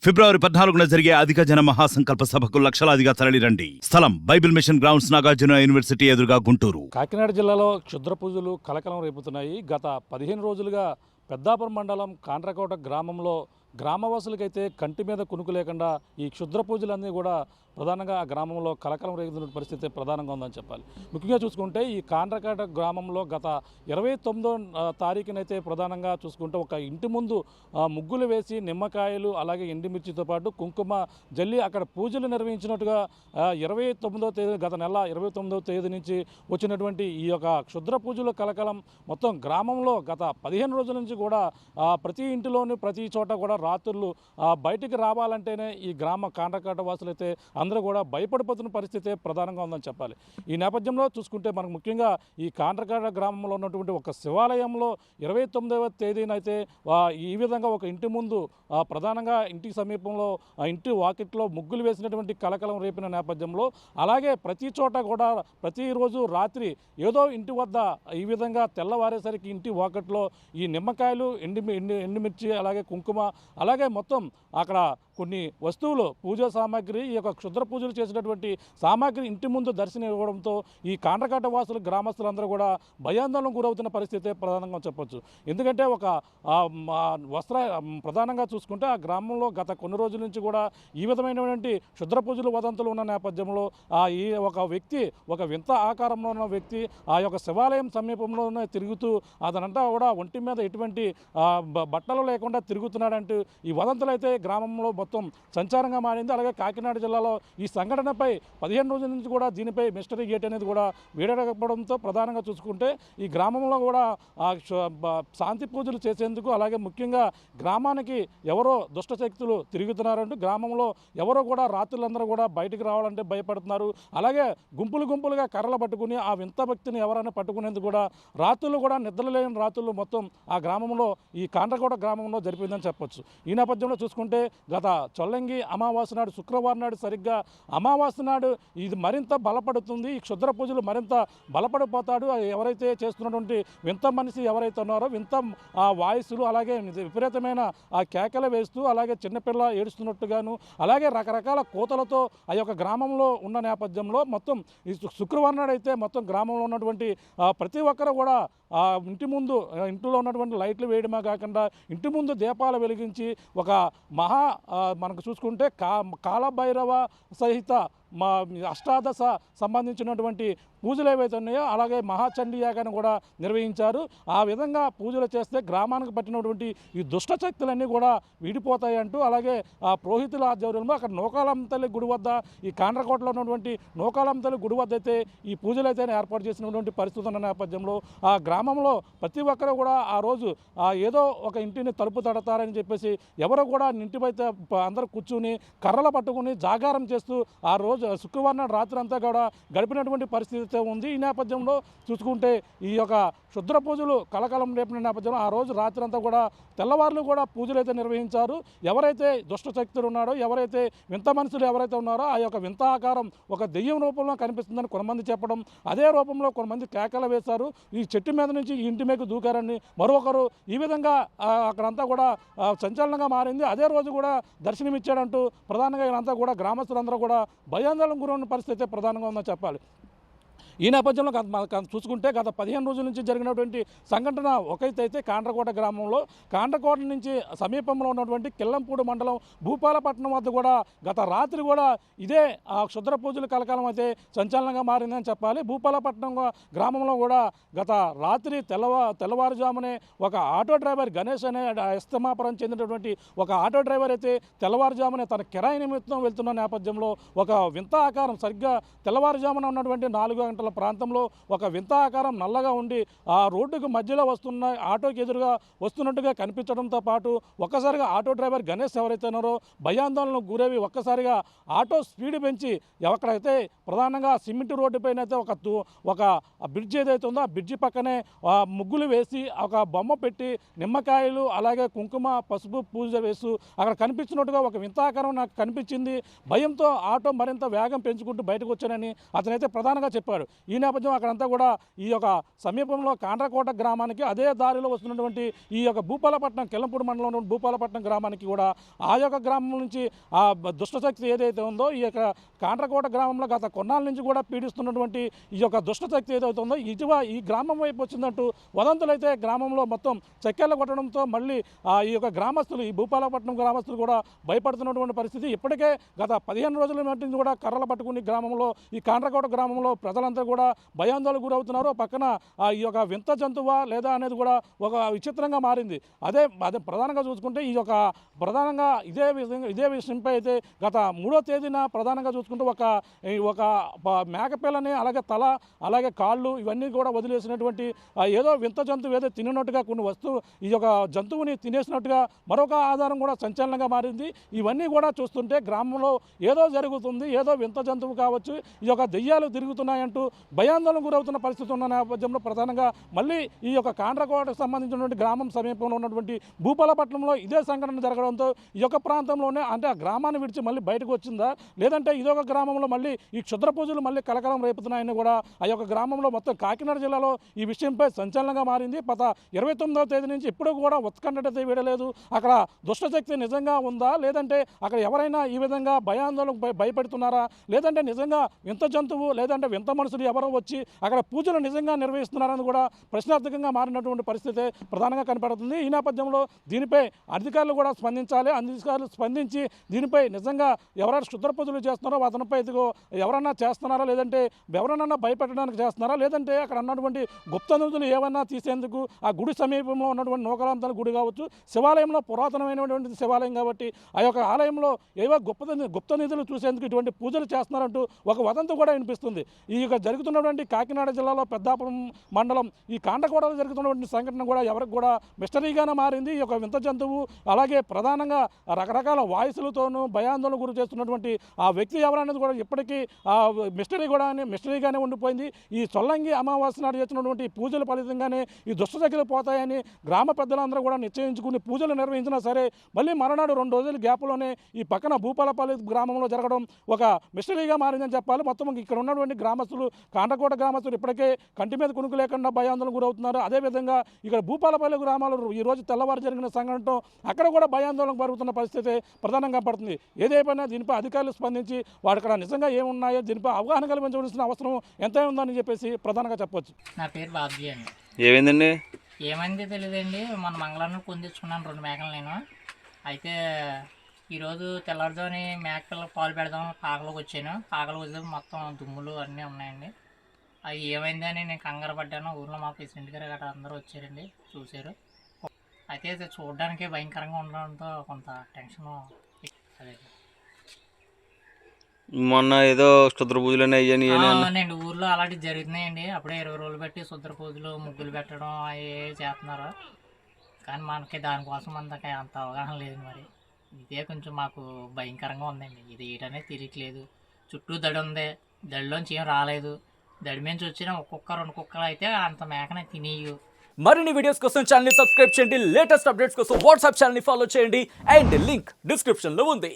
ఫిబ్రవరి 14న జరిగే అధిక జన మహాసంకల్ప సభకు లక్షలాదిగా తరలిరండి. స్థలం Bible mission grounds, Nagarjuna university ఎదురుగా, గుంటూరు. కాకినాడ జిల్లాలో క్షుద్ర పూజలు కలకలం రేపుతున్నాయి. గత 15 రోజులుగా పెద్దాపురం మండలం కాండ్రకోట గ్రామంలో గ్రామవాసులకైతే కంటి మీద కునుకు లేకుండా ఈ క్షుద్ర పూజలన్నీ కూడా ప్రధానంగా ఆ గ్రామంలో కలకలం రేగుతున్న పరిస్థితి ప్రధానంగా ఉందని చెప్పాలి. ముఖ్యంగా చూసుకుంటే ఈ కాండ్రకోట గ్రామంలో గత 29వ తారీఖునైతే ప్రధానంగా చూసుకుంటే ఒక ఇంటి ముందు ముగ్గులు వేసి నిమ్మకాయలు అలాగే ఎండుమిర్చితో పాటు కుంకుమ జల్లి అక్కడ పూజలు నిర్వహించినట్టుగా 29వ తేదీ గత నెల 29వ తేదీ నుంచి వచ్చినటువంటి ఈ యొక్క క్షుద్ర పూజల కలకలం మొత్తం గ్రామంలో గత 15 రోజుల నుంచి కూడా ప్రతి ఇంటిలోని ప్రతి చోట కూడా రాత్రులు బయటికి రావాలంటేనే ఈ గ్రామ కాండ్రకోట వాసులు అయితే అందరూ కూడా భయపడిపోతున్న పరిస్థితి ప్రధానంగా ఉందని చెప్పాలి. ఈ నేపథ్యంలో చూసుకుంటే మనకు ముఖ్యంగా ఈ కాండ్రకోట గ్రామంలో ఉన్నటువంటి ఒక శివాలయంలో 29వ తేదీనైతే ఈ విధంగా ఒక ఇంటి ముందు ప్రధానంగా ఇంటి సమీపంలో ఇంటి వాకిట్లో ముగ్గులు వేసినటువంటి కలకలం రేపిన నేపథ్యంలో అలాగే ప్రతి చోట కూడా ప్రతిరోజు రాత్రి ఏదో ఇంటి వద్ద ఈ విధంగా తెల్లవారేసరికి ఇంటి వాకిట్లో ఈ నిమ్మకాయలు ఎండుమిర్చి అలాగే కుంకుమ అలాగే మొత్తం అక్కడ కొన్ని వస్తువులు పూజా సామాగ్రి ఈ యొక్క క్షుద్ర పూజలు చేసినటువంటి సామాగ్రి ఇంటి ముందు దర్శనం ఇవ్వడంతో ఈ కాండ్రకోట వాసులు గ్రామస్తులందరూ కూడా భయాందోళనకు గురవుతున్న పరిస్థితి ప్రధానంగా చెప్పొచ్చు. ఎందుకంటే ఒక ప్రధానంగా చూసుకుంటే ఆ గ్రామంలో గత కొన్ని రోజుల నుంచి కూడా ఈ విధమైనటువంటి క్షుద్ర పూజలు వదంతులు ఉన్న నేపథ్యంలో ఈ ఒక వ్యక్తి ఒక వింత ఆకారంలో ఉన్న వ్యక్తి ఆ యొక్క శివాలయం సమీపంలోనే తిరుగుతూ అతనంతా కూడా ఒంటి మీద ఎటువంటి బట్టలు లేకుండా తిరుగుతున్నాడంటూ ఈ వదంతులు అయితే గ్రామంలో మొత్తం సంచారంగా మారింది. అలాగే కాకినాడ జిల్లాలో ఈ సంఘటనపై 15 రోజుల నుంచి కూడా దీనిపై మిస్టరీ గేట్ అనేది కూడా వీడకపోవడంతో ప్రధానంగా చూసుకుంటే ఈ గ్రామంలో కూడా శాంతి పూజలు చేసేందుకు అలాగే ముఖ్యంగా గ్రామానికి ఎవరో దుష్ట శక్తులు తిరుగుతున్నారంటూ గ్రామంలో ఎవరో కూడా రాత్రులందరూ కూడా బయటికి రావాలంటే భయపడుతున్నారు. అలాగే గుంపులుగా కర్రలు పట్టుకుని ఆ వింత భక్తిని ఎవరైనా పట్టుకునేందుకు కూడా రాత్రులు కూడా నిద్రలేని రాత్రులు మొత్తం ఆ గ్రామంలో ఈ కాండ్రకోట గ్రామంలో జరిపిందని చెప్పొచ్చు. ఈ నేపథ్యంలో చూసుకుంటే గత చొల్లంగి అమావాస్య నాడు శుక్రవారం నాడు సరిగ్గా అమావాస్య నాడు ఇది మరింత బలపడుతుంది. ఈ క్షుద్ర పూజలు మరింత బలపడిపోతాడు. ఎవరైతే చేస్తున్నటువంటి వింత మనిషి ఎవరైతే ఉన్నారో వింత వాయిస్లు అలాగే విపరీతమైన కేకలు వేస్తూ అలాగే చిన్నపిల్ల ఏడుస్తున్నట్టుగాను అలాగే రకరకాల కోతలతో ఆ యొక్క గ్రామంలో ఉన్న నేపథ్యంలో మొత్తం ఈ శుక్రవారం నాడు అయితే మొత్తం గ్రామంలో ఉన్నటువంటి ప్రతి ఒక్కరు కూడా ఇంటిలో ఉన్నటువంటి లైట్లు వేయడమే కాకుండా ఇంటి ముందు దీపాలు వెలిగించి ఒక మనకు చూసుకుంటే కాలభైరవ సహిత అష్టాదశ సంబంధించినటువంటి పూజలు ఏవైతే ఉన్నాయో అలాగే మహాచండీ యాగాన్ని కూడా నిర్వహించారు. ఆ విధంగా పూజలు చేస్తే గ్రామానికి పట్టినటువంటి ఈ దుష్ట శక్తులన్నీ కూడా వీడిపోతాయి అంటూ అలాగే ఆ పురోహితుల ఆధ్వర్యంలో అక్కడ నూకాలమ్మ తల్లి గుడి వద్ద ఈ కాండ్రకోటలో ఉన్నటువంటి నూకాలమ్మ తల్లి గుడి వద్ద అయితే ఈ పూజలు అయితే ఏర్పాటు చేసినటువంటి పరిస్థితి ఉన్న నేపథ్యంలో ఆ గ్రామంలో ప్రతి ఒక్కరు కూడా ఆ రోజు ఏదో ఒక ఇంటిని తలుపు తడతారని చెప్పేసి ఎవరు కూడా ఇంటిపైతే అందరూ కూర్చుని కర్రలు పట్టుకుని జాగారం చేస్తూ ఆ రోజు శుక్రవారం నాడు రాత్రి అంతా కూడా గడిపినటువంటి పరిస్థితి ఉంది. ఈ నేపథ్యంలో చూసుకుంటే ఈ యొక్క క్షుద్ర పూజలు కలకలం రేపిన నేపథ్యంలో ఆ రోజు రాత్రి అంతా కూడా తెల్లవారులు కూడా పూజలు అయితే నిర్వహించారు. ఎవరైతే దుష్ట శక్తులు ఉన్నారో ఎవరైతే వింత మనుషులు ఎవరైతే ఉన్నారో ఆ యొక్క వింత ఆకారం ఒక దెయ్యం రూపంలో కనిపిస్తుందని కొంతమంది చెప్పడం, అదే రూపంలో కొంతమంది కేకలు వేశారు. ఈ చెట్టు మీద నుంచి ఈ ఇంటి మీద దూకారని మరొకరు ఈ విధంగా అక్కడంతా కూడా సంచలనంగా మారింది. అదే రోజు కూడా దర్శనమిచ్చాడంటూ ప్రధానంగా వీళ్ళంతా కూడా గ్రామస్తులందరూ కూడా భయాందోళనకు గురైన పరిస్థితి ప్రధానంగా ఉందని చెప్పాలి. ఈ నేపథ్యంలో చూసుకుంటే గత 15 రోజుల నుంచి జరిగినటువంటి సంఘటన ఒకైతే కాండ్రకోట గ్రామంలో కాండ్రకోట నుంచి సమీపంలో ఉన్నటువంటి కిల్లంపూడి మండలం భూపాలపట్నం వద్ద కూడా గత రాత్రి కూడా ఇదే క్షుద్ర పూజల కలకాలం అయితే సంచలనంగా మారిందని చెప్పాలి. భూపాలపట్నం గ్రామంలో కూడా గత రాత్రి తెల్లవారుజామునే ఒక ఆటో డ్రైవర్ గణేష్ అనే ఇస్తమాపురం చెందినటువంటి ఒక ఆటో డ్రైవర్ అయితే తెల్లవారుజామునే తన కిరాయి నిమిత్తం వెళ్తున్న నేపథ్యంలో ఒక వింత ఆకారం సరిగ్గా తెల్లవారుజామున ఉన్నటువంటి 4 గంటల ప్రాంతంలో ఒక వింత ఆకారం నల్లగా ఉండి ఆ రోడ్డుకు మధ్యలో వస్తున్న ఆటోకి ఎదురుగా వస్తున్నట్టుగా కనిపించడంతో పాటు ఒక్కసారిగా ఆటో డ్రైవర్ గణేష్ ఎవరైతే ఉన్నారో భయాందోళనకు గురేవి ఒక్కసారిగా ఆటో స్పీడ్ పెంచి ఎక్కడైతే ప్రధానంగా సిమెంట్ రోడ్డు పైన అయితే ఒక బ్రిడ్జ్ ఏదైతే ఉందో ఆ బ్రిడ్జి పక్కనే ముగ్గులు వేసి ఒక బొమ్మ పెట్టి నిమ్మకాయలు అలాగే కుంకుమ పసుపు పూజ వేస్తూ అక్కడ కనిపించినట్టుగా ఒక వింత ఆకారం నాకు కనిపించింది. భయంతో ఆటో మరింత వేగం పెంచుకుంటూ బయటకు వచ్చానని అతనైతే ప్రధానంగా చెప్పాడు. ఈ నేపథ్యం అక్కడంతా కూడా ఈ యొక్క సమీపంలో కాండ్రకోట గ్రామానికి అదే దారిలో వస్తున్నటువంటి ఈ యొక్క భూపాలపట్నం కెల్లంపూడి మండలంలో భూపాలపట్నం గ్రామానికి కూడా ఆ యొక్క గ్రామం నుంచి ఆ దుష్టశక్తి ఏదైతే ఉందో ఈ యొక్క కాండ్రకోట గ్రామంలో గత కొన్నాళ్ళ నుంచి కూడా పీడిస్తున్నటువంటి ఈ యొక్క దుష్టశక్తి ఏదైతే ఉందో ఈ గ్రామం వైపు వచ్చిందంటూ వదంతులైతే గ్రామంలో మొత్తం చెక్కెళ్ళ కొట్టడంతో మళ్ళీ ఈ యొక్క గ్రామస్తులు ఈ భూపాలపట్నం గ్రామస్తులు కూడా భయపడుతున్నటువంటి పరిస్థితి. ఇప్పటికే గత 15 రోజుల మట్టిని కూడా కర్రలు పట్టుకుని గ్రామంలో ఈ కాండ్రకోట గ్రామంలో ప్రజలంతా కూడా భయాందోళనకు గురవుతున్నారు. పక్కన ఈ యొక్క వింత జంతువా లేదా అనేది కూడా ఒక విచిత్రంగా మారింది. అదే ప్రధానంగా చూసుకుంటే ఈ యొక్క ప్రధానంగా ఇదే విషయంపై అయితే గత 3వ తేదీన ప్రధానంగా చూసుకుంటే ఒక మేకపిల్లని అలాగే తల అలాగే కాళ్ళు ఇవన్నీ కూడా వదిలేసినటువంటి ఏదో వింత జంతువు ఏదో తిన్నట్టుగా కొన్ని ఈ యొక్క జంతువుని తినేసినట్టుగా మరొక ఆధారం కూడా సంచలనంగా మారింది. ఇవన్నీ కూడా చూస్తుంటే గ్రామంలో ఏదో జరుగుతుంది, ఏదో వింత జంతువు కావచ్చు, ఈ యొక్క దెయ్యాలు తిరుగుతున్నాయంటూ భయాందోళన గురవుతున్న పరిస్థితి ఉన్న నేపథ్యంలో ప్రధానంగా మళ్ళీ ఈ యొక్క కాండ్రకోటకు సంబంధించినటువంటి గ్రామం సమీపంలో ఉన్నటువంటి భూపాలపట్నంలో ఇదే సంఘటన జరగడంతో ఈ యొక్క ప్రాంతంలోనే అంటే ఆ గ్రామాన్ని విడిచి మళ్ళీ బయటకు వచ్చిందా లేదంటే ఇదొక గ్రామంలో మళ్ళీ ఈ క్షుద్ర పూజలు మళ్ళీ కలకలం రేపుతున్నాయని కూడా ఆ యొక్క గ్రామంలో మొత్తం కాకినాడ జిల్లాలో ఈ విషయంపై సంచలనంగా మారింది. 29వ తేదీ నుంచి ఇప్పుడు కూడా ఉత్కంఠత వీడలేదు. అక్కడ దుష్టశక్తి నిజంగా ఉందా లేదంటే అక్కడ ఎవరైనా ఈ విధంగా భయాందోళనకు భయపెడుతున్నారా లేదంటే నిజంగా వింత జంతువు లేదంటే వింత మనుషులు ఎవరో వచ్చి అక్కడ పూజలు నిజంగా నిర్వహిస్తున్నారని కూడా ప్రశ్నార్థకంగా మారినటువంటి పరిస్థితి ప్రధానంగా కనపడుతుంది. ఈ నేపథ్యంలో దీనిపై అధికారులు కూడా స్పందించాలి. అధికారులు స్పందించి దీనిపై నిజంగా ఎవరైనా క్షుద్ర పూజలు చేస్తున్నారో అతనిపై ఎవరన్నా చేస్తున్నారా లేదంటే ఎవరన్నా భయపెట్టడానికి చేస్తున్నారా లేదంటే అక్కడ ఉన్నటువంటి గుప్త నిధులు ఏమన్నా తీసేందుకు ఆ గుడి సమీపంలో ఉన్నటువంటి నూకలాంతల గుడి కావచ్చు, శివాలయంలో పురాతనమైనటువంటి శివాలయం కాబట్టి ఆ యొక్క ఆలయంలో ఏవో గుప్త నిధులు చూసేందుకు ఇటువంటి పూజలు చేస్తున్నారంటూ ఒక వదంతు కూడా వినిపిస్తుంది. ఈ యొక్క జరుగుతున్నటువంటి కాకినాడ జిల్లాలో పెద్దాపురం మండలం ఈ కాండకోటలో జరుగుతున్నటువంటి సంఘటన కూడా ఎవరికి కూడా మిస్టరీగానే మారింది. ఈ యొక్క వింత జంతువు అలాగే ప్రధానంగా రకరకాల వాయిస్లతోనూ భయాందోళన గురి చేస్తున్నటువంటి ఆ వ్యక్తి ఎవరనేది కూడా ఇప్పటికీ మిస్టరీగానే ఉండిపోయింది. ఈ సొల్లంగి అమావాస్య నాడు చేస్తున్నటువంటి పూజల ఫలితంగానే ఈ దుష్టశక్తులు పోతాయని గ్రామ పెద్దలందరూ కూడా నిశ్చయించుకుని పూజలు నిర్వహించినా సరే మళ్ళీ మరునాడు 2 రోజుల గ్యాప్లోనే ఈ పక్కన భూపాలపల్లి గ్రామంలో జరగడం ఒక మిస్టరీగా మారిందని చెప్పాలి. మొత్తం ఇక్కడ ఉన్నటువంటి గ్రామస్తులు కాండ్రకోట గ్రామస్తులు ఇప్పటికే కంటి మీద కునుకు లేకుండా భయాందోళన గురవుతున్నారు. అదేవిధంగా ఇక్కడ భూపాలపల్లి గ్రామాలు ఈరోజు తెల్లవారు జరిగిన సంఘటనతో అక్కడ కూడా భయాందోళనకు పరుగుతున్న పరిస్థితి ప్రధానంగా పడుతుంది. ఏదేమైనా దీనిపై అధికారులు స్పందించి వాడు అక్కడ నిజంగా ఏమున్నాయో దీనిపై అవగాహన కల్పించవలసిన అవసరం ఎంత ఉందని చెప్పేసి ప్రధానంగా చెప్పొచ్చు. నా పేరు బాబ్జీ అండి. ఏమైందండి? ఏమైంది తెలియదండి. మన మంగళవారం పొందించుకున్నాను 2 మేకలు నేను. అయితే ఈరోజు తెల్లారుజాముని మేకలు పాలు పెడదాం కాకలోకి వచ్చాను. కాకలోకి వచ్చి మొత్తం దుమ్ములు అన్నీ ఉన్నాయండి. అవి ఏమైందని నేను కంగారు పడ్డాను. ఊర్లో మా ప్రెసిడెంట్ గారు గట్రా అందరూ వచ్చారండి, చూశారు. అయితే చూడడానికి భయంకరంగా ఉండడంతో కొంత టెన్షన్. అదే మొన్న ఏదో క్షుద్ర పూజలు అవునండి, ఊర్లో అలాంటివి జరుగుతున్నాయండి. అప్పుడే 20 రోజులు బట్టి శుద్ర పూజలు ముగ్గులు పెట్టడం అవి చేస్తున్నారు. కానీ మనకి దానికోసం అంతగా అంత అవగాహన లేదు. మరి ఇదే కొంచెం మాకు భయంకరంగా ఉందండి. ఇది ఏంటనేది తెలియట్లేదు. చుట్టూ దడి ఉంది, దడిలోంచి ఏం రాలేదు. దడి నుంచి వచ్చిన ఒక్కొక్క 2 కుక్కలు అయితే అంత మేకనే తినేయు. మరిన్ని వీడియోస్ కోసం ఛానల్ ని సబ్స్క్రైబ్ చేయండి. లేటెస్ట్ అప్డేట్స్ కోసం వాట్సాప్ ఛానల్ ని ఫాలో చేయండి. అండ్ లింక్ డిస్క్రిప్షన్ లో ఉంది.